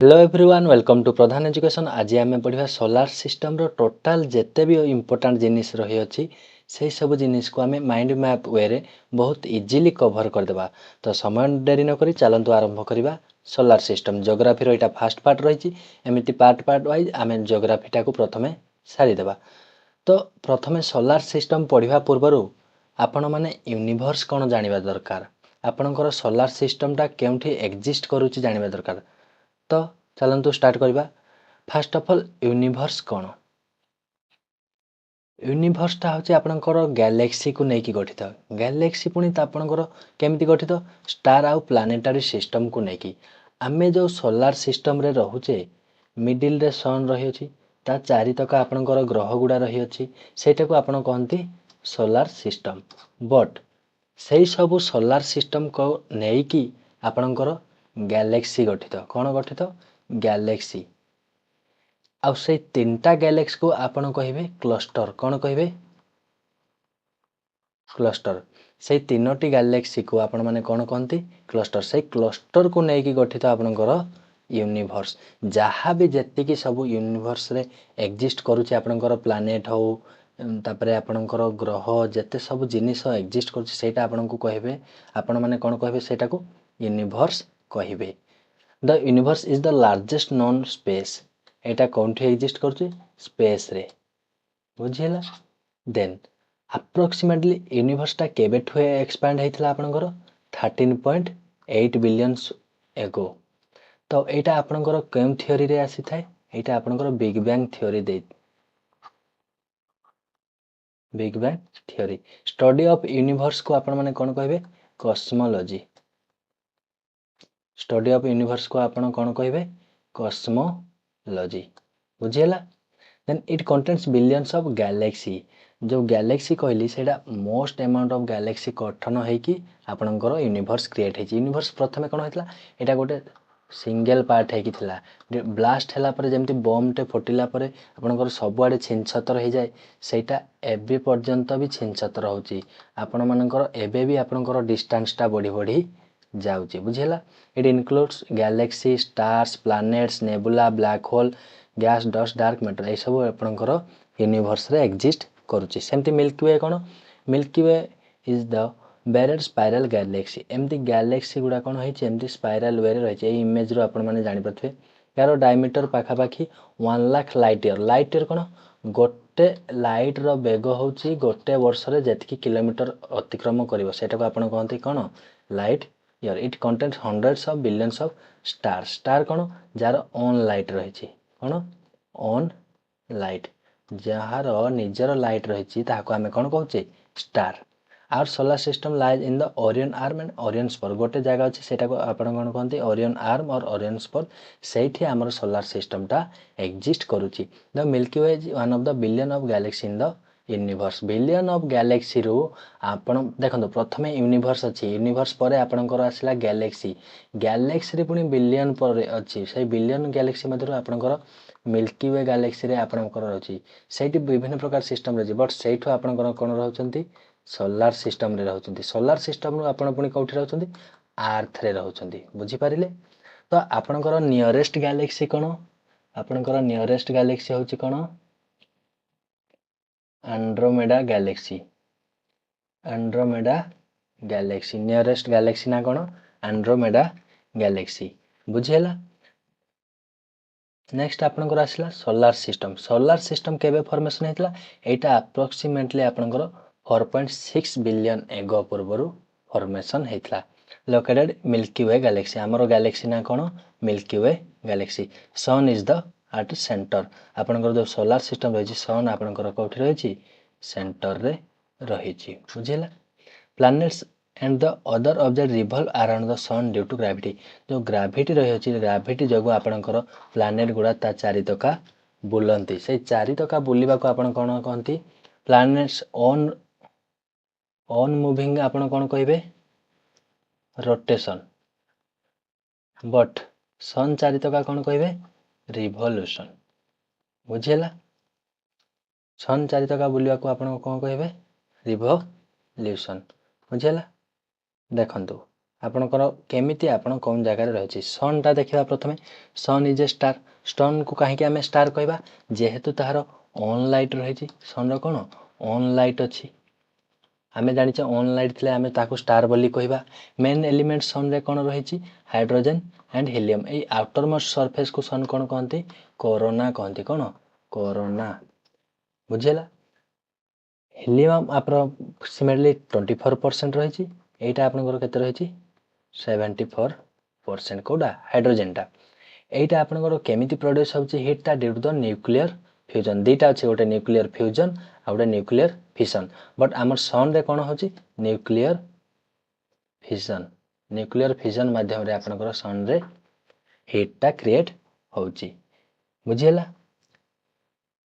Hello everyone welcome to Pradhan education. आज आम पढ़ा सोलार सिस्टम रो टोटाल जिते भी इंपोर्टाट जिनिस रही अच्छी से सब जिनिस को आम माइंड मैप वे रे बहुत इजीली कवर करदेबा। तो समय डेरी नक चलतु आरंभ करवा सोलार सिस्टम। जियोग्राफी रो यहाँ फास्ट पार्ट रही एमती पार्ट पार्ट वाइज आम जियोग्राफीटा को प्रथम सारीदेवा। तो प्रथम सोलार सिस्टम पढ़ा पूर्वर आपण मैंने यूनिवर्स कौन जाना दरकार, आपणकर सोलार सिस्टमटा केउठी एक्जिस्ट करुच्ची जाना दरकार। तो चलतु स्टार्ट करवा। फास्ट ऑफ ऑल यूनिवर्स कौन? यूनिवर्सटा हूँ आपणकर गैलेक्सी को लेकिन गठित। गैलेक्सी पुणी आपणकर केमती गठित? स्टार आउ प्लानेटारी सिस्टम को लेकिन। आम जो सोलार सिस्टम रे रोचे मिडिल रे सन रही ता चारितक आपणकर ग्रह गुड़ा रही सेटा को आपण कहती सोलार सिस्टम। बट से सब सोलार सिस्टम को लेकिन आपणकर गैलेक्सी गठित। कौन गठित? गैलेक्सी। आउ से तीनटा गैलेक्सी को आपण कहिबे क्लस्टर। कौन कहिबे? क्लस्टर। से तीनोटी गैलेक्सी को आपण माने कौन कहती? क्लस्टर। से क्लस्टर को लेकिन गठित आपणकर यूनिवर्स। जहाँ भी जेतिकी सब यूनिवर्स रे एक्जिस्ट करुचे आपणकर प्लानेट हो तापरे आपणकर ग्रह जेते सब जिनिस एक्जिस्ट करुचे सेटा आपणको कहिबे, आपण माने कौन कहिबे सेटा को? यूनिवर्स कहिबे। The universe is the largest non space. एटा कौन एक्जिस्ट करुचे? स्पेस रे। बुझीला? देन अप्रोक्सीमेटली यूनिवर्सटा केबेठु एक्सपैंड होइथिला आपणकर 13.8 बिलियन एगो। तो एटा आपणकर केम थ्योरी रे आसी थाए? एटा आपणकर big bang theory they. Big bang theory. Study of universe को आपण माने कौन कहिबे? कॉस्मोलॉजी। स्टडी ऑफ यूनिवर्स को आपण कौन कहिबे? कॉस्मोलॉजी। बुझीला? Then it contains billions of galaxy. जो गैलेक्सी कहली सेटा मोस्ट अमाउंट ऑफ गैलेक्सी गठन होइकी आपणकर यूनिवर्स क्रिएट होइछि। यूनिवर्स प्रथमे कौन होइतला? एटा गोटे सिंगल पार्ट होइकी थिला। ब्लास्ट होला परे जेमति बम टे फुटिला परे आपणकर सबुआडे छिनछतर हो जाए सेटा एबे पर्यंत भी छिनछतर होउछि। आपण मानकर एबे भी आपणकर डिस्टेंसटा बढ़ी बढ़ी जाउछि। बुझिला? It includes galaxy, stars, planets, nebula, black hole, gas, dust, dark matter ये सब आपणकर यूनिवर्स रे एक्जिस्ट करुछि। सेमति मिल्की वे कौन? Milky Way is the barred spiral galaxy. एमती गैलेक्सी गुड़ा कौन होइछि एमती स्पाइराल वे रे रहिछि। ए इमेज रो आपण माने जानि पथबे यार डायमीटर पाखापाखी 1 lakh light year. Light year कौन? गोटे लाइट रो बेग होउछि गोटे वर्ष रे जेतिकी किलोमीटर अतिक्रम करिवो सेटा को आपण कहंती कौन? Light year. It contains hundreds of billions of star. Star कौन? जार ओन लाइट रहिछि। कौन? Own light. जार निजर लाइट रहिछि ताहाको आमे कौन कहउचे? Star. Our solar system lies in the Orion arm and Orion spur. गोटे जगह अच्छे सेटा को आपण कौन कहते? ओरियन आर्म और ओरियन स्पर। सेठी आमर सोलार सिस्टमटा एक्जिस्ट करुछि। The Milky Way is one of the billion of Galaxy in the universe. Billion of Galaxy रु आपण देखंतु प्रथमे यूनिवर्स अछि, यूनिवर्स परे आपणकर आसला गैलेक्सी। गैलेक्सी रे पुनी बिलियन पर अछि। से बिलियन गैलेक्सी मध्यरु आपणकर मिल्की वे गैलेक्सी रे आपणकर रहछि। सेठी विभिन्न प्रकार सिस्टम रहछि बट सेठु आपणकर कोन रहउछंती? सोलार सिस्टम रे रहउछंती। सोलार सिस्टम रु आपण पुनी कोठी रहउछंती? अर्थ रे रहउछंती। बुझी पारिले? तो आपणकर नियरेस्ट गैलेक्सी कोन? आपणकर नियरेस्ट गैलेक्सी होछि कोन? Andromeda galaxy. Andromeda galaxy nearest galaxy ना कोन? Andromeda galaxy. बुझिला? नेक्स्ट आपणकर आसला सोलार सिस्टम। सोलार सिस्टम केबे फॉर्मेशन हेतला? एटा अप्रोक्सीमेटली आपणकर 4.6 बिलियन एगो पूर्वरु फॉर्मेशन हेतला। Located Milky Way galaxy. आमर गैलेक्सी ना कोन? Milky Way galaxy. Sun is the at centre. आपणकर जो सोलार सिस्टम रहिछि सन आपणकर कोठी रहिछि? सेंटर रे रहिछि। बुझिला? Planets and the other object revolve around the sun due to gravity. जो ग्रेविटी रही अछि ग्रेविटी जगो आपणकर प्लैनेट गुड़ा ता चारितका बुलंती। से चारितका बुलिबा को आपण कोन कहंती? प्लैनेट्स ऑन ऑन मूविंग आपण कोन कहिबे? रोटेशन। बट सन चारितका कोन कहिबे? रिवोल्यूशन। बुझिला? सन चारितका बुलिबा को आपण कोन कहिबे? रिवोल्यूशन। बुझिला? देखंतु ଆପଣଙ୍କର କେମିତି ଆପଣ କେଉଁ ଜାଗାରେ ରହିଛି। ସନ୍ଟା ଦେଖିବା ପ୍ରଥମେ। ସନ୍ ଇଜ୍ ଏ ଷ୍ଟାର୍। ସନ୍କୁ କାହିଁକି ଆମେ ଷ୍ଟାର୍ କହିବା, ଯେହେତୁ ତାହାର ଅନ୍ ଲାଇଟ୍ ରହିଛି। ସନ୍ର କ'ଣ ଅନ୍ ଲାଇଟ୍ ଅଛି। ଆମେ ଜାଣିଛେ ଅନ୍ ଲାଇଟ୍ ଥିଲେ ଆମେ ତାକୁ ଷ୍ଟାର୍ ବୋଲି କହିବା। ମେନ୍ ଏଲିମେଣ୍ଟ ସନ୍ରେ କ'ଣ ରହିଛି, ହାଇଡ୍ରୋଜେନ୍ ଆଣ୍ଡ ହିଲିୟମ୍। ଏଇ ଆଉଟର ମୋଷ୍ଟ ସର୍ଫେସ୍କୁ ସନ୍ କ'ଣ କହନ୍ତି, କୋରୋନା କହନ୍ତି। କ'ଣ କୋରୋନା, ବୁଝିହେଲା। ହିଲିୟମ୍ ଆପ୍ରୋକ୍ସିମେଟଲି 24% ରହିଛି। এইটা ଆପଣଙ୍କର କେତେ ରହିଛି 74%। କେଉଁଟା ହାଇଡ୍ରୋଜେନଟା। এইଟା ଆପଣଙ୍କର କେମିତି ପ୍ରଡ୍ୟୁସ୍ ହେଉଛି ହିଟ୍ଟା, due to the nuclear fusion. ଦୁଇଟା ଅଛି, ଗୋଟେ ନ୍ୟୁକ୍ଲିୟର ଫ୍ୟୁଜନ୍ ଆଉ ଗୋଟେ ନ୍ୟୁକ୍ଲିୟର ଫିସନ୍। ବଟ୍ ଆମର ସନ୍ରେ କ'ଣ ହେଉଛି ନ୍ୟୁକ୍ଲିୟର ଫିସନ୍। ନ୍ୟୁକ୍ଲିୟର ଫିସନ୍ ମାଧ୍ୟମରେ ଆପଣଙ୍କର ସନ୍ରେ ହିଟ୍ଟା କ୍ରିଏଟ୍ ହେଉଛି, ବୁଝିହେଲା।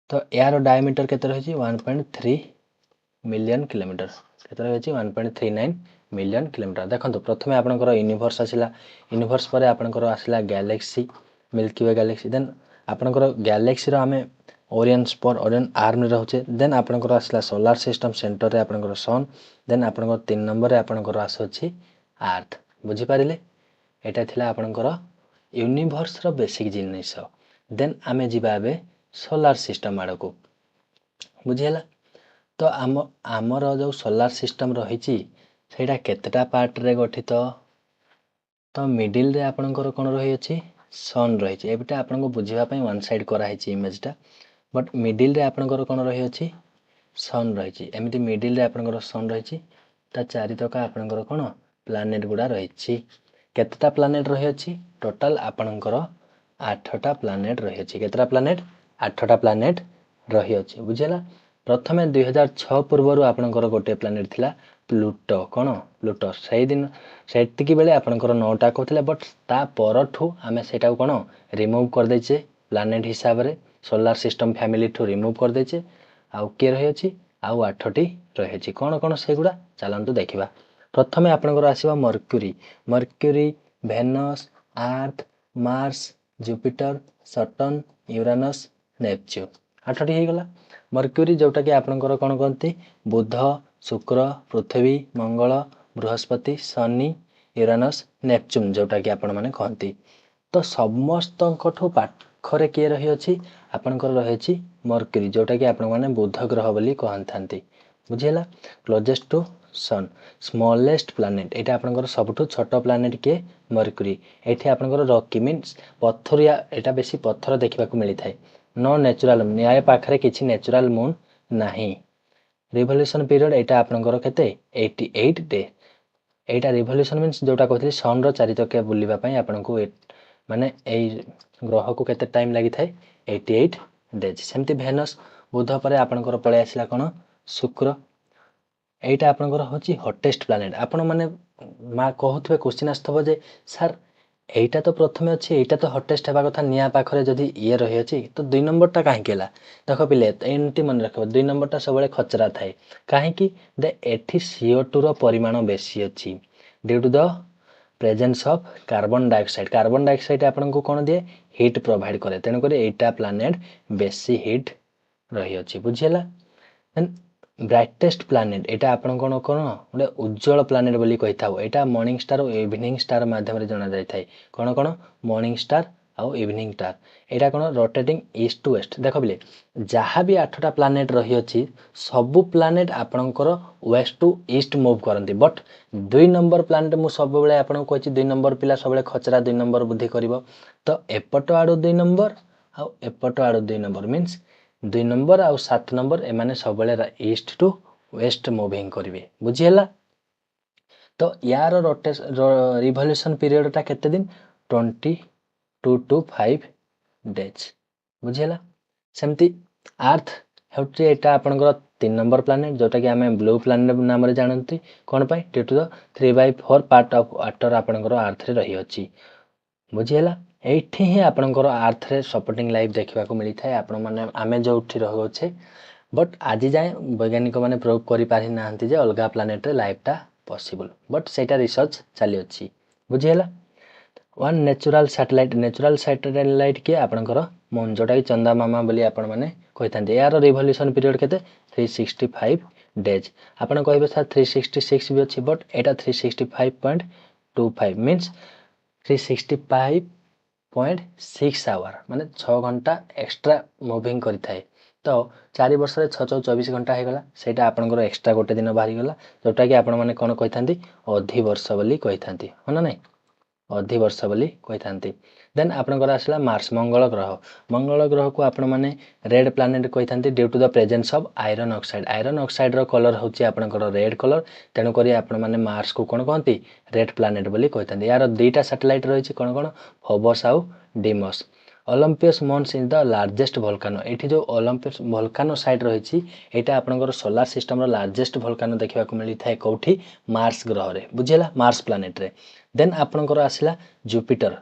ତ ଏହାର ଡାଇମିଟର କେତେ ରହିଛି 1.3 ମିଲିୟନ କିଲୋମିଟର। କେତେ ରହିଛି 1.39 ମିଲିୟନ କିଲୋମିଟର। ଦେଖନ୍ତୁ ପ୍ରଥମେ ଆପଣଙ୍କର ୟୁନିଭର୍ସ ଆସିଲା। ୟୁନିଭର୍ସ ପରେ ଆପଣଙ୍କର ଆସିଲା ଗ୍ୟାଲେକ୍ସି, ମିଲ୍କି ୱେ ଗ୍ୟାଲେକ୍ସି। ଦେନ୍ ଆପଣଙ୍କର ଗ୍ୟାଲେକ୍ସିର ଆମେ ଓରିୟନ୍ ସ୍ପର, ଓରିୟନ୍ ଆର୍ମରେ ରହୁଛେ। ଦେନ୍ ଆପଣଙ୍କର ଆସିଲା ସୋଲାର ସିଷ୍ଟମ, ସେଣ୍ଟରରେ ଆପଣଙ୍କର ସନ୍। ଦେନ୍ ଆପଣଙ୍କର 3 ନମ୍ବରରେ ଆପଣଙ୍କର ଆସୁଅଛି ଆର୍ଥ। ବୁଝିପାରିଲେ, ଏଇଟା ଥିଲା ଆପଣଙ୍କର ୟୁନିଭର୍ସର ବେସିକ୍ ଜିନିଷ। ଦେନ୍ ଆମେ ଯିବା ଏବେ ସୋଲାର ସିଷ୍ଟମ ଆଡ଼କୁ, ବୁଝିହେଲା। ତ ଆମର ଯେଉଁ ସୋଲାର ସିଷ୍ଟମ ରହିଛି ସେଇଟା କେତେଟା ପାର୍ଟରେ ଗଠିତ। ତ ମିଡିଲରେ ଆପଣଙ୍କର କ'ଣ ରହିଅଛି ସନ୍ ରହିଛି। ଏଇଟା ଆପଣଙ୍କୁ ବୁଝିବା ପାଇଁ ୱାନ୍ ସାଇଡ୍ କରାହେଇଛି ଇମେଜଟା। ବଟ୍ ମିଡିଲରେ ଆପଣଙ୍କର କ'ଣ ରହିଅଛି ସନ୍ ରହିଛି। ଏମିତି ମିଡିଲରେ ଆପଣଙ୍କର ସନ୍ ରହିଛି, ତା ଚାରିତକା ଆପଣଙ୍କର କ'ଣ ପ୍ଲାନେଟ୍ ଗୁଡ଼ା ରହିଛି। କେତେଟା ପ୍ଲାନେଟ୍ ରହିଅଛି ଟୋଟାଲ ଆପଣଙ୍କର 8ଟା ପ୍ଲାନେଟ୍ ରହିଅଛି। କେତେଟା ପ୍ଲାନେଟ୍ 8ଟା ପ୍ଲାନେଟ୍ ରହିଅଛି, ବୁଝିହେଲା। ପ୍ରଥମେ 2006 ପୂର୍ବରୁ ଆପଣଙ୍କର ଗୋଟିଏ ପ୍ଲାନେଟ୍ ଥିଲା ପ୍ଲୁଟୋ। କ'ଣ ପ୍ଲୁଟୋ, ସେଇଦିନ ସେତିକି ବେଳେ ଆପଣଙ୍କର 9ଟା କହୁଥିଲେ। ବଟ୍ ତା ପରଠୁ ଆମେ ସେଇଟାକୁ କ'ଣ ରିମୁଭ୍ କରିଦେଇଛେ ପ୍ଲାନେଟ୍ ହିସାବରେ, ସୋଲାର ସିଷ୍ଟମ ଫ୍ୟାମିଲିଠୁ ରିମୁଭ୍ କରିଦେଇଛେ। ଆଉ କିଏ ରହିଅଛି ଆଉ 8ଟି ରହିଅଛି। କ'ଣ କ'ଣ ସେଗୁଡ଼ା ଚାଲନ୍ତୁ ଦେଖିବା। ପ୍ରଥମେ ଆପଣଙ୍କର ଆସିବ Mercury. Mercury, Venus, Earth, Mars, Jupiter, Saturn, Uranus, Neptune. 8ଟି ହେଇଗଲା। ମର୍କ୍ୟୁରୀ ଯେଉଁଟାକି ଆପଣଙ୍କର କ'ଣ କହନ୍ତି ବୁଧ, ଶୁକ୍ର, ପୃଥିବୀ, ମଙ୍ଗଳ, ବୃହସ୍ପତି, ଶନି, ୟୁରାନସ୍, ନେପଚ୍ୟୁନ୍ ଯେଉଁଟାକି ଆପଣମାନେ କହନ୍ତି। ତ ସମସ୍ତଙ୍କଠୁ ପାଖରେ କିଏ ରହିଅଛି ଆପଣଙ୍କର ରହିଅଛି ମର୍କ୍ୟୁରୀ, ଯେଉଁଟାକି ଆପଣମାନେ ବୁଧ ଗ୍ରହ ବୋଲି କହିଥାନ୍ତି, ବୁଝିହେଲା। କ୍ଲୋଜେଷ୍ଟ ଟୁ ସନ୍, ସ୍ମଲେଷ୍ଟ ପ୍ଲାନେଟ୍। ଏଇଟା ଆପଣଙ୍କର ସବୁଠୁ ଛୋଟ ପ୍ଲାନେଟ୍ କିଏ ମର୍କ୍ୟୁରୀ। ଏଇଠି ଆପଣଙ୍କର ରକି ମିନ୍ସ ପଥରିଆ, ଏଇଟା ବେଶୀ ପଥର ଦେଖିବାକୁ ମିଳିଥାଏ। नो ନ୍ୟାଚୁରାଲ, ନ୍ୟାୟ ପାଖରେ କିଛି ନ୍ୟାଚୁରାଲ ମୁନ୍ ନାହିଁ। ରିଭଲ୍ୟୁସନ୍ ପିରିୟଡ଼ ଏଇଟା ଆପଣଙ୍କର କେତେ 88 ଡେ। এইটা ରିଭଲ୍ୟୁସନ୍ ମିନ୍ସ ଯେଉଁଟା କହୁଥିଲି ସନ୍ର ଚାରିଚକିଆ ବୁଲିବା ପାଇଁ ଆପଣଙ୍କୁ ମାନେ ଏଇ ଗ୍ରହକୁ କେତେ ଟାଇମ୍ ଲାଗିଥାଏ 88 ଡେଜ୍। ସେମିତି ଭେନସ୍, ବୁଧ ପରେ ଆପଣଙ୍କର ପଳେଇ ଆସିଲା କ'ଣ ଶୁକ୍ର। এইটা ଆପଣଙ୍କର ହେଉଛି ହଟେଷ୍ଟ ପ୍ଲାନେଟ୍। ଆପଣମାନେ କହୁଥିବେ କ୍ୱେଶ୍ଚିନ୍ ଆସିଥିବ ଯେ ସାର୍ এইটা ତ ପ୍ରଥମେ ଅଛି, এইଟା ତ ହଟେଷ୍ଟ ହେବା କଥା, ନିଆଁ ପାଖରେ ଯଦି ଇଏ ରହିଅଛି ତ 2 ନମ୍ବରଟା କାହିଁକି ହେଲା। ଦେଖ ପିଲେ ଏମିତି ମନେ ରଖିବ, 2 ନମ୍ବରଟା ସବୁବେଳେ ଖଚରା ଥାଏ। କାହିଁକି ଦେ ଏଠି CO2ର ପରିମାଣ ବେଶୀ ଅଛି, Diu to the presence of carbon dioxide. Carbon dioxide ଆପଣଙ୍କୁ କ'ଣ ଦିଏ ହିଟ୍ ପ୍ରୋଭାଇଡ୍ କରେ। ତେଣୁକରି ଏଇଟା ପ୍ଲାନେଟ୍ ବେଶୀ ହିଟ୍ ରହିଅଛି, ବୁଝିହେଲା। ଦେନ୍ ବ୍ରାଇଟେଷ୍ଟ ପ୍ଲାନେଟ୍, ଏଇଟା ଆପଣ କ'ଣ ଗୋଟେ ଉଜ୍ଜଳ ପ୍ଲାନେଟ୍ ବୋଲି କହିଥାଉ। ଏଇଟା ମର୍ଣ୍ଣିଂ ଷ୍ଟାର ଓ ଇଭିନିଂ ଷ୍ଟାର ମାଧ୍ୟମରେ ଜଣାଯାଇଥାଏ। କ'ଣ ମର୍ଣ୍ଣିଂ ଷ୍ଟାର ଆଉ ଇଭିନିଂ ଷ୍ଟାର। ଏଇଟା କ'ଣ ରୋଟେଟିଂ ଇଷ୍ଟ ଟୁ ୱେଷ୍ଟ। ଦେଖ ପିଲେ ଯାହା ବି 8ଟା ପ୍ଲାନେଟ୍ ରହିଅଛି ସବୁ ପ୍ଲାନେଟ୍ ଆପଣଙ୍କର ୱେଷ୍ଟ ଟୁ ଇଷ୍ଟ ମୁଭ୍ କରନ୍ତି। ବଟ୍ 2 ନମ୍ବର ପ୍ଲାନେଟ୍ ମୁଁ ସବୁବେଳେ ଆପଣଙ୍କୁ କହିଛି 2 ନମ୍ବର ପିଲା ସବୁବେଳେ ଖଚରା 2 ନମ୍ବର ବୁଦ୍ଧି କରିବ। ତ ଏପଟ ଆଡ଼ୁ 2 ନମ୍ବର ଆଉ ଏପଟ ଆଡ଼ୁ 2 ନମ୍ବର ମିନ୍ସ 2 ନମ୍ବର ଆଉ 7 ନମ୍ବର ଏମାନେ ସବୁବେଳେ ଇଷ୍ଟ ଟୁ ୱେଷ୍ଟ ମୁଭିଂ କରିବେ, ବୁଝିହେଲା। ତ ୟାର ରିଭଲ୍ୟୁସନ୍ ପିରିୟଡ଼ଟା କେତେ ଦିନ 22 to 5 ଡେଜ୍, ବୁଝିହେଲା। ସେମିତି ଆର୍ଥ ହେଉଛି ଏଇଟା ଆପଣଙ୍କର 3 ନମ୍ବର ପ୍ଲାନେଟ୍, ଯେଉଁଟାକି ଆମେ ବ୍ଲୁ ପ୍ଲାନେଟ୍ ନାମରେ ଜାଣନ୍ତି। କ'ଣ ପାଇଁ Diu to the 3/4 part of water ଆପଣଙ୍କର ଆର୍ଥରେ ରହିଅଛି, ବୁଝିହେଲା। এইଠି ହିଁ ଆପଣଙ୍କର ଆର୍ଥରେ ସପୋର୍ଟିଂ ଲାଇଫ୍ ଦେଖିବାକୁ ମିଳିଥାଏ। ଆପଣମାନେ ଆମେ ଯେଉଁଠି ରହୁଛେ, ବଟ୍ ଆଜି ଯାଏଁ ବୈଜ୍ଞାନିକମାନେ ପ୍ରୁଭ୍ କରିପାରିନାହାନ୍ତି ଯେ ଅଲଗା ପ୍ଲାନେଟ୍ରେ ଲାଇଫ୍ଟା ପସିବଲ୍। ବଟ୍ ସେଇଟା ରିସର୍ଚ୍ଚ ଚାଲିଅଛି, ବୁଝିହେଲା। One natural satellite, natural satellite କିଏ ଆପଣଙ୍କର ମୁନ୍, ଯେଉଁଟାକି ଚନ୍ଦା ମାମା ବୋଲି ଆପଣମାନେ କହିଥାନ୍ତି। ଏହାର ରିଭଲ୍ୟୁସନ୍ ପିରିୟଡ଼ କେତେ 365 ଡେଜ୍। ଆପଣ କହିବେ ସାର୍ 366 ବି ଅଛି, ବଟ୍ ଏଇଟା 365.2 365 मीन्स 365.6 आवर माने 6 घंटा एक्स्ट्रा मुविंग करि थाए तो 4 वर्ष रे 6 24 घंटा हे गला सेटा आपनकर एक्स्ट्रा गोटे दिन बाहरी गला जोटा कि आपण माने कोन कहिथांती अधि वर्ष बोली कहिथांती हो ना नहीं अधि वर्ष बोली कहिथांती देन आपनकर आसला मार्स मंगल ग्रह को आपण माने रेड प्लैनेट कहिथांती due to the presence of iron oxide रो कलर होची आपनकर रेड कलर तेणु करी आपण माने मार्स को कोन कहंती रेड प्लैनेट बोली कहिथांती यार दुईटा सैटेलाइट रहिछि कोन कोन फोबस आउ Deimos Olympus Mons is the largest volcano एठी जो ओलंपस वोल्केनो साइट रहिछि एटा आपनकर सोलार सिस्टम रो लार्जेस्ट वोल्केनो देखिबा को मिली थाए कोठी मार्स ग्रह रे बुझिला मार्स प्लैनेट रे देन आपनकर आसिला जुपिटर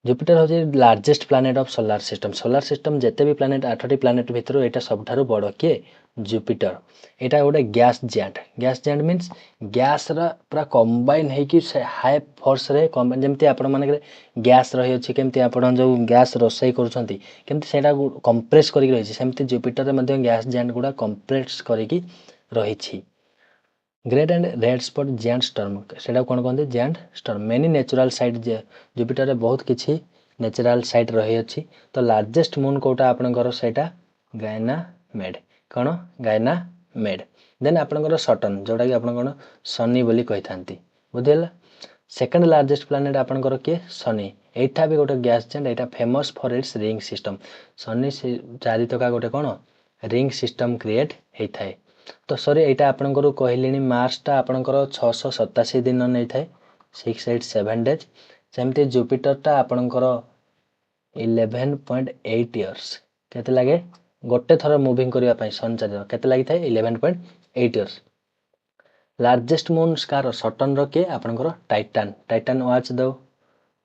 होछि largest planet of solar system जेते भी प्लैनेट 8टी प्लैनेट भितर एटा सबठारु बड़ के जुपिटर एटा गोटे गैस जेंट मीन्स गैस रा पूरा कंबाइन है कि हाई फोर्स रे कंबाइन जेमति आपण माने गैस रही अछि केमति आपण जो गैस रोसई करूछंती केमति सेटा कंप्रेस करि रही सेमति जुपिटर रे मध्ये गैस जेंट गुडा कंप्रेस करिकि रही छी great and red spot giant storm सेटा कोन कहंते जेंट स्टॉर्म मेनी नेचुरल साइट जुपिटर रे बहुत किछि नेचुरल साइट रही अछि तो लार्जेस्ट मून कोटा आपनकर सेटा गायनामेड कोन गायनामेड देन आपनकर सटर्न जोटा कि आपण कोन शनि बोली कहिथांती बुझिला सेकंड लार्जेस्ट प्लैनेट आपनकर के शनि एठा भी गोटे गैस जेंट एटा famous for its ring system Shani चारितका गोटे कोन रिंग सिस्टम क्रिएट हेइ थाए तो सॉरी एटा आपनकर कहलिनी मार्स टा आपनकर 687 दिन नै थाए 687 डेज सेमते जुपिटर टा आपनकर 11.8 इयर्स केते लागे गोटे थर मूविंग करिया पई सन चारि केते लागि थाए 11.8 इयर्स लार्जेस्ट मून स्कार सटर्न रो के आपनकर टाइटन वॉच दो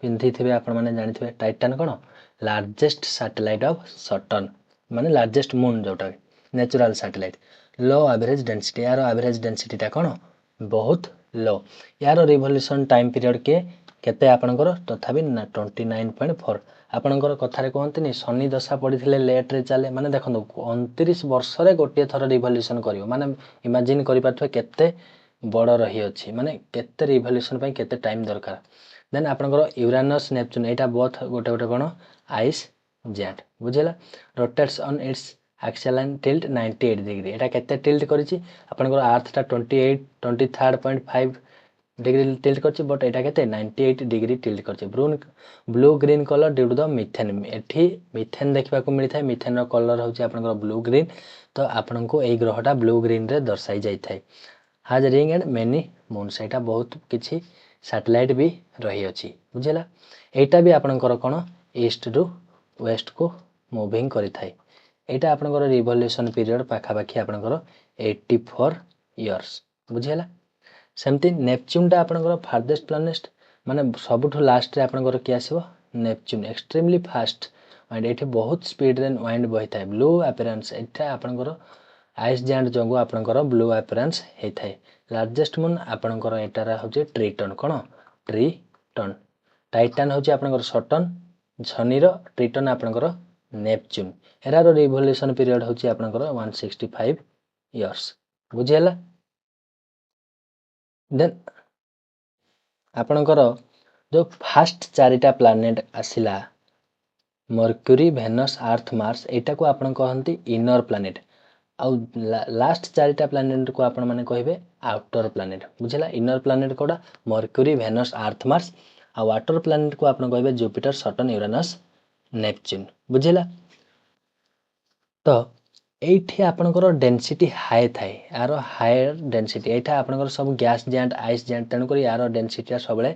पिंधी थिबे आपण माने जानि थिबे टाइटन कोन लार्जेस्ट सैटेलाइट ऑफ सटर्न माने लार्जेस्ट मून जोटा natural satellite low average density यार एवरेज डेंसिटी ता कोन बहुत लो यार रिवोल्यूशन टाइम पीरियड के केते आपनकर तथापि 29.4 आपनकर कथारे कहंतनी शनि दशा पडिथिले लेट रे चले माने देखंदो 29 वर्ष रे गोटे थर रिवोल्यूशन करियो माने इमेजिन करि पाथवे केते बड़ रही अछि माने केते रिवोल्यूशन पई केते टाइम दरकार देन आपनकर यूरेनस नेपच्यून एटा बोथ गोटे गोटे कोन आइस जेंट बुझिला rotates on its axial and tilt 98 degree एटा केते टिल्ट करिछि आपनकर अर्थ ता 23.5 डिग्री टिल्ट करछि बट एटा केते 98 डिग्री टिल्ट करछि blue green colour due to the methane एठी मीथेन देखबा को मिलि थाए मीथेन रो कलर होछि आपनकर ब्लू ग्रीन तो आपनको एई ग्रहटा ब्लू ग्रीन रे दर्शाई जाई थाए हाज रिंग एंड मेनी मून सेटा बहुत किछि सैटेलाइट भी रही अछि बुझिला एटा भी आपनकर कोन ईस्ट टू वेस्ट को मूविंग करि थाए एटा आपनकर रिवोल्यूशन पीरियड पाखा पाखी आपनकर 84 इयर्स बुझिला सेमती नेपच्यून टा आपनकर फार्देस्ट प्लैनेट माने सबुठो लास्ट रे आपनकर के आसीबो नेपच्यून एक्सट्रीमली फास्ट एंड एठी बहुत स्पीड रे वाइंड बहि थाए ब्लू अपीयरेंस एटा आपनकर आइस जेंट जंगु आपनकर ब्लू अपीयरेंस हे थाए लार्जेस्ट मून आपनकर एटारा होचे ट्रिटन कोन ट्रिटन टाइटन होचे आपनकर सटर्न शनि रो ट्रिटन आपनकर नेपच्यून एरारो रिवोल्यूशन पीरियड होची आपनकर 165 इयर्स बुझियला देन आपनकर जो फास्ट चारिटा planet आसिला mercury Venus Earth Mars एटा को आपन कहंती इनर प्लैनेट आउ लास्ट चारिटा प्लैनेट को आपन माने कहिबे आउटर प्लैनेट बुझिला इनर प्लैनेट कोडा मर्क्यूरी वेनस अर्थ मार्स आ वाटर प्लैनेट को आपन कहिबे जुपिटर सटर्न यूरेनस नेपच्यून बुझिला तो एठी आपनकर डेंसिटी हाई थाए यार हायर डेंसिटी एठा आपनकर सब गैस जेंट आइस जेंट तण करी यार डेंसिटी सबले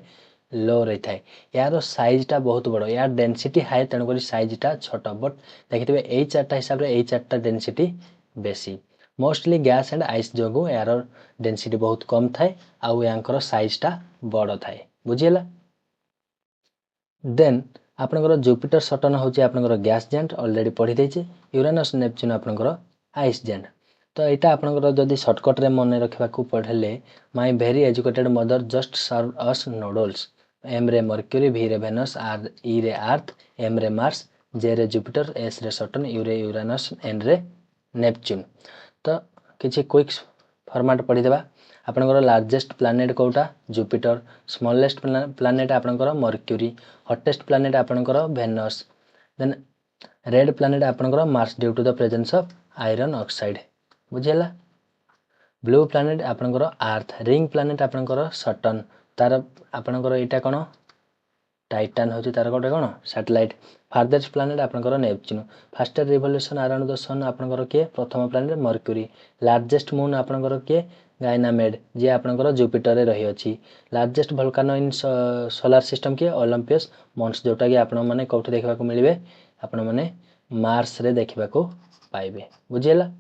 लो रही थाए यार साइज टा बहुत बड़ यार डेंसिटी हाई तण करी साइज टा छोट बट देखिथिबे एई चारटा हिसाब रे एई चारटा डेंसिटी बेसी मोस्टली गैस एंड आइस जोगु यार डेंसिटी बहुत कम थाए आउ यांकर साइज टा बड़ थाए बुझियला देन आपनकर जुपिटर सटर्न होची आपनकर गैस जेंट ऑलरेडी पढी देछि यूरेनस नेपच्यून आपनकर आइस जेंट तो एटा आपनकर जदी शॉर्टकट रे मन रखबा को पढले my very educated mother just serve us noodles M रे मर्क्यूरी वी रे वेनस आर ई रे अर्थ एम रे मार्स जे रे जुपिटर एस रे सटर्न यू रे यूरेनस एन रे नेपच्यून तो किछि क्विक फॉर्मेट पढी देबा आपणकर लार्जेस्ट प्लानेट कोटा जुपिटर स्मॉलेस्ट प्लानेट आपणकर मर्क्यूरी हॉटेस्ट प्लानेट आपणकर वेनस देन रेड प्लानेट आपणकर Mars due to the presence of iron oxide बुझीला ब्लू प्लानेट आपणकर आर्थ रिंग प्लानेट आपणकर सटर्न तार आपणकर एटा कोन टाइटान होची तार कोटे कोन सैटेलाइट फार्देस्ट प्लानेट आपणकर Neptune faster revolution around the sun आपणकर के प्रथम प्लानेट मर्क्यूरी लार्जेस्ट मून आपणकर के गायनामेड जे आपणकर जुपिटर रे रही अछि लार्जेस्ट वोल्केनो इन सोलार सिस्टम के ओलंपस मॉन्स जोटा कि आपण माने कोठी देखबा को मिलबे आपण माने मार्स रे देखबा को पाइबे बुझियला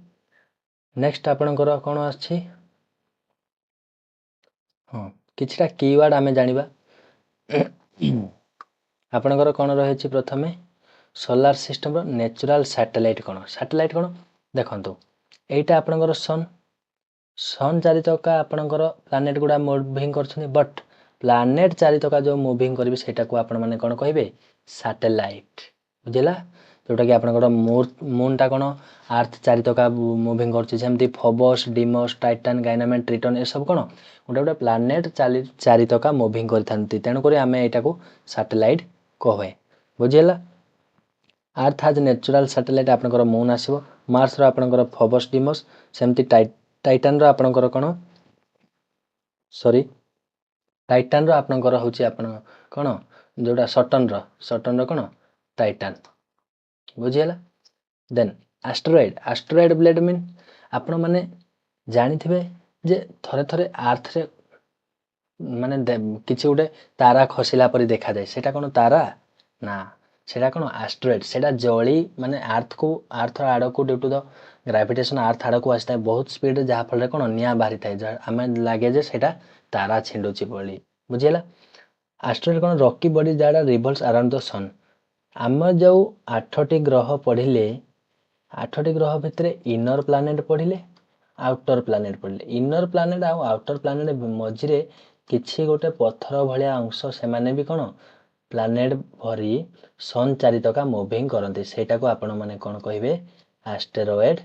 नेक्स्ट आपणकर कोन अछि हां किछटा कीवर्ड आमे जानिबा आपणकर कोन रहैछि प्रथमे सोलार सिस्टम रो नेचुरल सैटेलाइट कोन देखंतु एटा आपणकर सन चारितका आपणकर प्लानेट गुडा मूविंग करछनी बट प्लानेट चारितका जो मूविंग करबे सेटा को आपण माने कोन कहबे सैटेलाइट बुझिला जोटा कि आपणकर मून टा कोन अर्थ चारितका मूविंग करछि जेमति फोबोस डिमोस टाइटन गायनामेड ट्रिटन ए सब कोन गोटे प्लानेट चारितका मूविंग करथांती तेनु करी आमे एटा को सैटेलाइट कहबे बुझिला अर्थ हैज नेचुरल सैटेलाइट आपणकर मून आसीबो मार्स रो आपणकर फोबोस डिमोस सेमति टाइटन रो आपणकर कोन सॉरी टाइटन रो आपणकर होची आपण कोन जोटा सटर्न रो कोन टाइटन बुझियला देन एस्टेरॉयड ब्लेड मीन आपण माने जानिथिबे जे थरे थरे अर्थ रे माने किछि उडे तारा खसिला परि देखा जाय सेटा कोन तारा ना सेटा कोन एस्टेरॉयड सेटा जळी माने अर्थ आड़ को ड्यू टू द ग्रेविटेशन अर्थ आड़ को आस्ता बहुत स्पीड जहा फल कोन निया बाहरी थाय आमे लागे जे सेटा तारा छिंडुची पळी बुझियला एस्टेरॉयड कोन रॉकी बॉडी जाडा रिवॉल्व्स अराउंड द सन आम जो 8टी ग्रह पढ़िले 8टी ग्रह भितरे इनर प्लानेट पढ़िले आउटर प्लानेट पढ़िले इनर प्लानेट आ आउटर प्लानेट मझिरे किछि गोटे पत्थर भलिया अंश से माने भी कोन प्लानेट भरी सन चारितका मूविंग करंती सेटा को आपण माने कोन कहिबे एस्टेरॉयड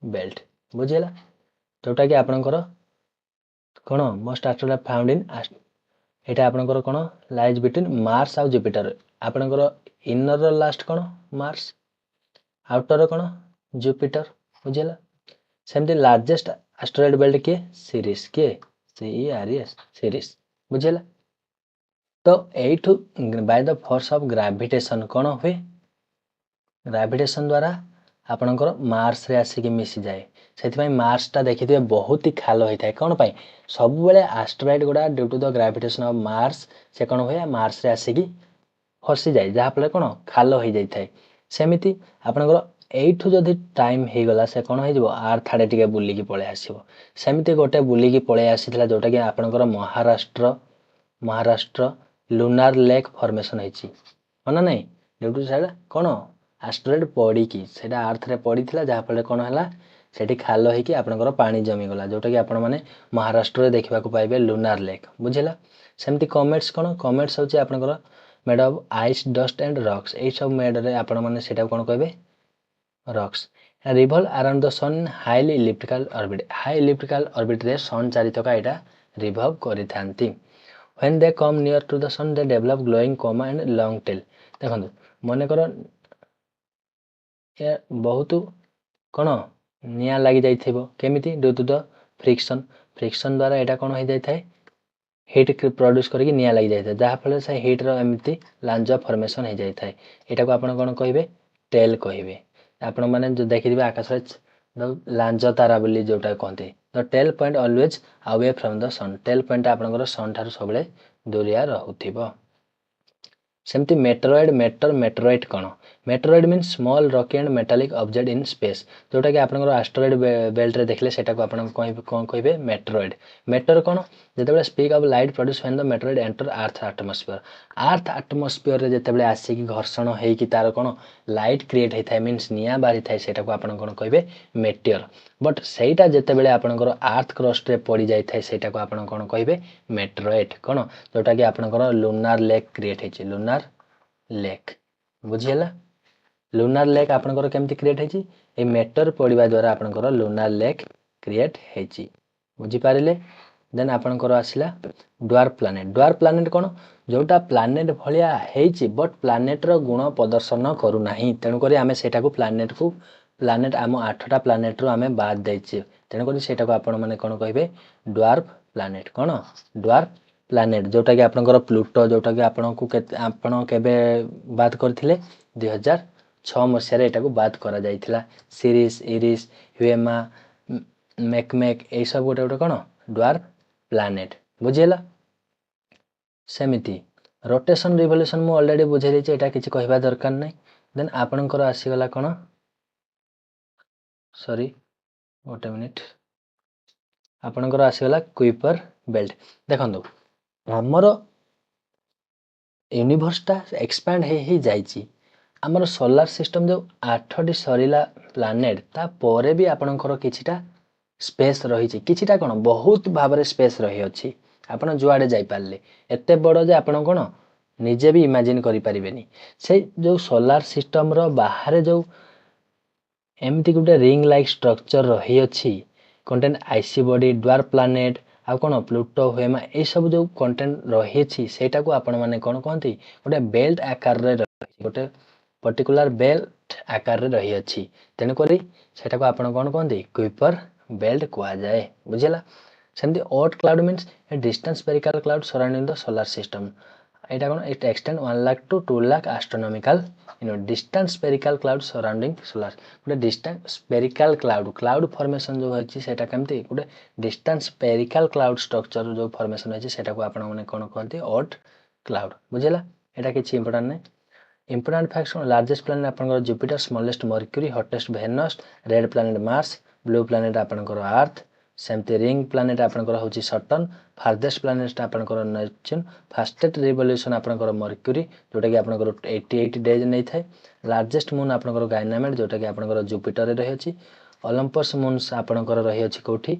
बेल्ट बुझिला जोटा कि आपनकर कोन मोस्ट एस्टेरॉयड फाउंड इन एटा आपनकर कोन लाइज बिटवीन मार्स आ जुपिटर आपनकर इनर रो लास्ट कोन मार्स आउटर रो कोन जुपिटर बुझिला सेमति लार्जेस्ट एस्टेरॉयड बेल्ट के सीरीज सीरीज बुझिला तो एठु by the force of gravitation कोन हुए ग्रेविटेशन द्वारा आपनकर मार्स रे आसी के मिसी जाए सेति मार्स टा देखिथिबे बहुत ही खालो होई थाए कोन पाई सब बेले एस्टेरॉयड गुडा due to the gravitation of Mars से कोन होय मार्स रे आसी की फसी जाए जहा फले कोन खालो होई जाई थाए सेमिति आपनकर एठु जदि टाइम हे गला से कोन होई जबो अर्थ आडे टिके बुली की पळे आसीबो सेमिति गोटे बुली की पळे आसीथला जोटा कि आपनकर महाराष्ट्र लुनार लेक फॉर्मेशन होईची माने नै ड्यू टू साइड कोन एस्टेरॉयड पड़ी की सेटा अर्थ रे पड़ी थिला जहा फले कोन हला सेठी खालो हे कि आपनकर पानी जमी गला जोटा कि आपण माने महाराष्ट्र रे देखिबा को पाइबे लुनार लेक बुझिला सेमति कमेट्स कोन कमेट्स होची आपनकर made of ice dust and rocks ए सब मेड रे आपण माने सेटा कोन कहबे rocks revolve around the sun highly elliptical orbit रे सन चारितका एटा रिवॉल्व करिथांती when they come near to the sun they develop glowing coma and long tail देखंतु मने करो ए बहुत कोन निया लागि जाइथिबो केमिति ड्यू टू द फ्रिक्शन द्वारा एटा कोन होई जाय थाए हीट प्रोड्यूस करके निया लागि जाय थाए जहा फले से हीट रो एमिति लांज फॉर्मेशन हे जाय थाए एटा को आपण कोन कहिबे टेल कहिबे आपण माने जो देखिदिबे आकाश रे लांज तारा बोली जोटा कहते the tail point always away from the sun tail point आपनकर सन थार सबले दूरिया रहउथिबो सेमति मेटेरॉइड कोन meteoroid mean small rocky and metallic object in space जोटा कि आपनकर एस्टेरॉइड बेल्ट रे देखले सेटा को आपण कोन कहिबे मेटेर कोन जेतेबेले streak of light produce when the meteoroid enter Earth atmosphere रे जेतेबेले आसी कि घर्षण हेई कि तार कोन लाइट क्रिएट हे थाए मींस निया बारी थाए सेटा को आपण कोन कहिबे मेटियर बट सेटा जेतेबेले आपनकर अर्थ क्रस्ट रे पड़ी जाय थाए सेटा को आपण कोन कहिबे मेटेरॉइड कोन जोटा कि आपनकर लुनार लेक क्रिएट हेछि लुनार लेक बुझियला लुनार लेक आपनकर केमति क्रिएट हेछि ए मेटर पड़िबा द्वारा आपनकर लुनार लेक क्रिएट होती बुझीपारे। देन आपणकर आसला ड्वार्फ प्लानेट। ड्वार्फ प्लानेट कौन जोटा प्लानेट भाया होती बट प्लानेटर गुण प्रदर्शन करूना तेणुक आम से प्लानेट को प्लानेट आम 8टा प्लानेट रू आम बाद देचे तेणुक से आपण मैंने कौन कहे ड्वार्फ प्लानेट। कौन ड्वार्फ प्लानेट जोटा कि आपणकर प्लूटो जोटा कि आपण केबे बाद करथिले 2006 मसीह यहाँ बाद करा जाइथिला। सीरीज इरिस ह्यूएमा मेकमेक ये सब गोटे गोटे कौन ड्वार्फ प्लानेट बुझीला। सेमिति रोटेशन रिवोल्यूशन मु ऑलरेडी बुझे देछि एटा किछि कहबा दरकार नै। देन आपणकर आसीगला कौन सॉरी गोटे मिनिट आपणकर आसीगला कुइपर बेल्ट। देखंतु हमर यूनिवर्सटा एक्सपैंड हे जाइछि आमर सोलार सिस्टम जो 8टी सरीला प्लानेट ता परे भी आपणकर किछिटा स्पेस रही किछिटा कौन बहुत भाव स्पेस रही अछि आपण जुआड़े जाई पारले एते बड़ जे आपण कौन निजे भी इमेजिन करि परिबेनी। से जो सोलार सिस्टम रो बाहर जो एमती गोटे रिंग लाइक स्ट्रक्चर रही अछि content icy body dwarf planet आ कौन प्लूटो ह्यूएमा ये सब जो कंटेंट रही अछि सेटा को आपण माने कौन कहंती गोटे बेल्ट आकार रे गोटे पर्टिकुलर बेल्ट आकार रे रही अछि तेणु करी सेटा को आपण कौन कहंती कुइपर बेल्ट कुआ जाए बुझिला। सेमती Oort cloud means a distance spherical cloud surrounding the solar system एटा कौन it extend 1 lakh to 2 lakh astronomical distance spherical cloud surrounding solar गोटे distance spherical cloud cloud formation जो होछि सेटा केमती गोटे डिस्टेंस स्फेरिकल क्लाउड स्ट्रक्चर जो फॉर्मेशन होछि सेटा को आपण माने कोन कहंती ओट क्लाउड बुझिला। एटा किछि इंपोर्टेंट नै। इंपोर्टेंट फैक्ट्स लार्जेस्ट प्लैनेट आपनकर Jupiter smallest Mercury hottest Venus red planet Mars blue planet आपनकर अर्थ सेमती रिंग प्लैनेट आपनकर होछि सटर्न फार्देस्ट प्लैनेट आपनकर नेपच्यून फास्टेस्ट रिवोल्यूशन आपनकर मर्क्यूरी जोटा कि आपनकर 88 डेज नै थाए। लार्जेस्ट मून आपनकर गायनामेड जोटा कि आपनकर जुपिटर रे रही अछि। ओलंपस मून्स आपनकर रही अछि कोठी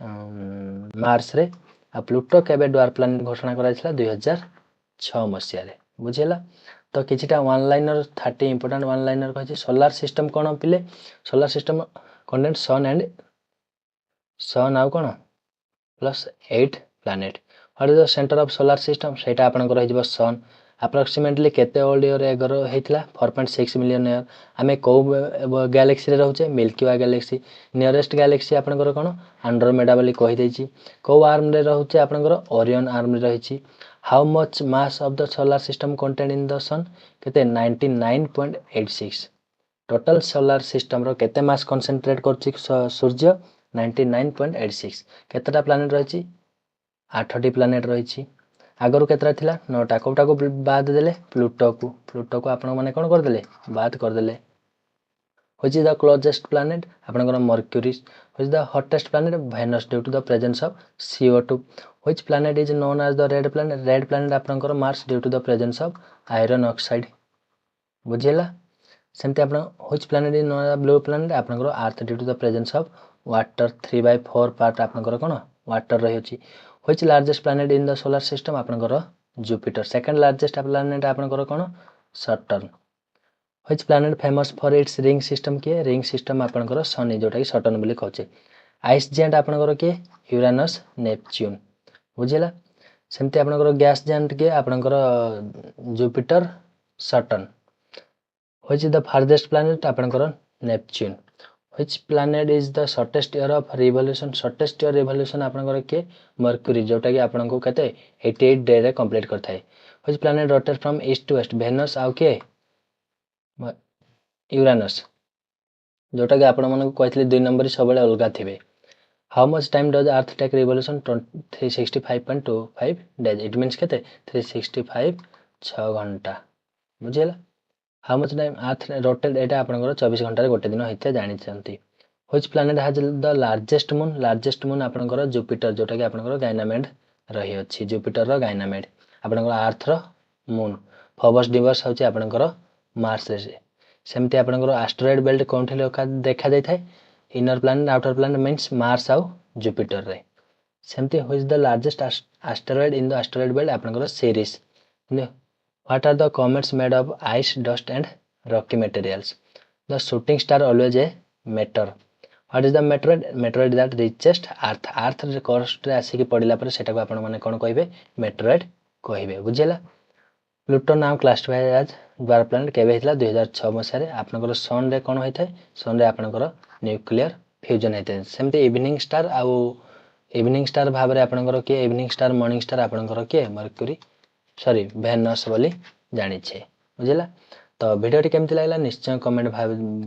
मार्स रे आ प्लूटो केबे ड्वार्फ प्लैनेट घोषणा कराइछला 2006 मसीहा रे बुझिला। तो किछिटा one liner 30 important one liner कहछि सोलार सिस्टम कोन पिले सोलार सिस्टम कंटेंट सन आउ कोन plus 8 planet what is the centre of solar system सेटा आपनकर रहि जबो सन अप्रोक्सीमेटली केते ओल्ड ईयर एगर हेतिला 4.6 मिलियन ईयर आमे को गैलेक्सी रे रहउचे Milky Way galaxy nearest galaxy आपनकर कोन एंड्रोमेडा बोली कहि दैछि को आर्म रे रहउचे आपनकर ओरियन आर्म रे रहिछि। How much mass of the solar system content in the sun केते 99.86 टोटल सोलार सिस्टम रो केते मास कंसंट्रेट करछि सूर्य 99.86 केतेटा प्लैनेट रहिछि 8टी प्लैनेट रहिछि आगरु केतरा थिला 9टा कोटा को बाद देले प्लूटो को आपण माने कोन कर देले बाद कर देले। Which is the closest planet आपनकर mercury which is the hottest planet Venus due to the presence of CO2 which planet is known as the red planet आपनकर Mars due to the presence of iron oxide बुझिला। सेमते आपण which planet is known as blue planet आपनकर Earth due to the presence of water 3/4 part आपनकर कोन water रही अछि। which largest planet in the solar system आपनकर Jupiter second largest planet आपनकर कोन Saturn which planet famous for its ring system के ring system आपनकर शनि जोटा कि सटर्न बोली कहचे। आइस जेंट आपनकर के यूरानस नेपच्यून बुझिला। सेमते आपनकर गैस जेंट के आपनकर Jupiter Saturn which is the farthest planet आपनकर Neptune which planet is the shortest year of revolution shortest year revolution आपनकर के मर्क्यूरी जोटा कि आपनको केते 88 डे रे कंप्लीट करथाय। which planet rotate from east to west Venus आउ के यूरानस जोटा कि आपण मन कहथिले 2 नंबर सबले अलगा थिबे। How much time does Earth take revolution 365.25 days it means केते 365 6 घंटा बुझिला। How much time Earth rotate एटा आपनकर 24 घंटा रे गोटे दिन हेते जानि छंती। Which planet has the largest moon आपनकर जुपिटर जोटा कि आपनकर गायनामेड रही अछि जुपिटर रो गायनामेड आपनकर अर्थ रो मून फोबस डिवर्स होछि आपनकर मार्स रे। सेमते आपनकर एस्टेरॉयड बेल्ट कोनठे देखा जाय थाए inner planet outer planet means Mars आउ जुपिटर रे। सेमते which the largest asteroid in the asteroid belt आपनकर Ceres. What are the comets made of ice dust and rocky materials the shooting star always a matter What is the meteoroid? Meteoroid that richest earth. Earth crust रे आसिक पड़िला पर सेटाको आपण माने कोन कहबे meteoroid कहबे बुझिला। Pluto now classified as dwarf planet केबे हितला 2006 मसिया रे आपनकर सन रे कोन होइथाय सन रे आपनकर न्यूक्लियर फ्यूजन होइथाय सेमते इवनिंग स्टार आउ इवनिंग स्टार भाव रे आपनकर के इवनिंग स्टार मॉर्निंग स्टार आपनकर के मर्क्यूरी सॉरी वेनस बोली जानि छे बुझिला। तो भिडियोटी केमती लागला निश्चय कमेंट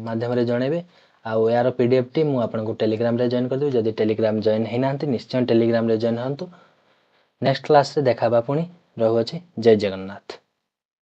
माध्यम रे जणेबे आउ यार पीडीएफ टी मु आपनको टेलीग्राम रे जॉइन कर देबी जदि टेलीग्राम जॉइन हेइ नांती निश्चय टेलीग्राम रे जॉइन हंतु। नेक्स्ट क्लास रे देखाबा पुणी रहू अछि। जय जगन्नाथ।